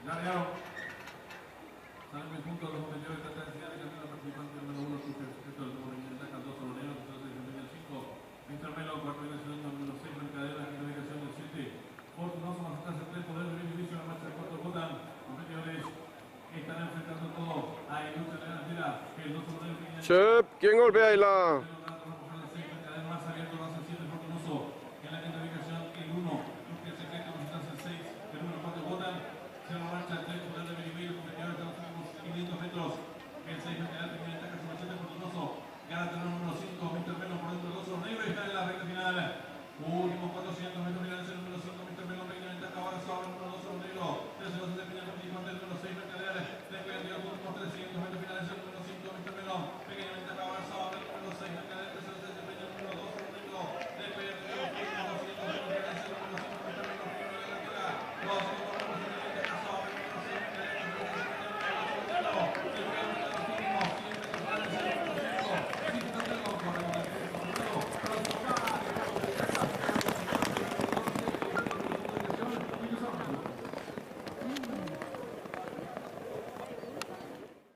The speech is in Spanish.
Largaron. Salen junto a los competidores de esta densidad de camino participante número 1, sujeto del número 500, 2, Solonero, 5, Intermelo, cuarto ubicación número 6, Mercadera, quinta ubicación del 7, Fortunoso, más atrás el 3, Poder de Inicio, la marcha 4, Botan, competidores que están enfrentando todo a Ilustre de la Tira, que el 2, Solonero, Chep, ¿quién golpea ahí la? más abierto, más el 7, Fortunoso, en la quinta ubicación el 1, Luque Secreto, más atrás el 6, el número 4, Botan, cierra la marcha el 3, Poder de Inicio, competidores de los últimos 500 metros, el 6, Mercadera, tiene ventaja sobre el 7, Fortunoso, gana el número 5, Mr. Melo por dentro del 2, Negro, y está en la recta final. Últimos 400 metros finales, el número 5, Mr. Melo, pequeña ventaja, ahora sobre el número 2, Negro, 13 se desempeña el participante, el número 6, Mercader, después de los últimos 300 metros finales, el número 5, Mr. Melo, pequeña ventaja, ahora sobre el número 6, Mercader, 13 se desempeña el número 2, Negro, después de los últimos 200 metros finales, el número 5, Mr. Melo, pequeña ventaja,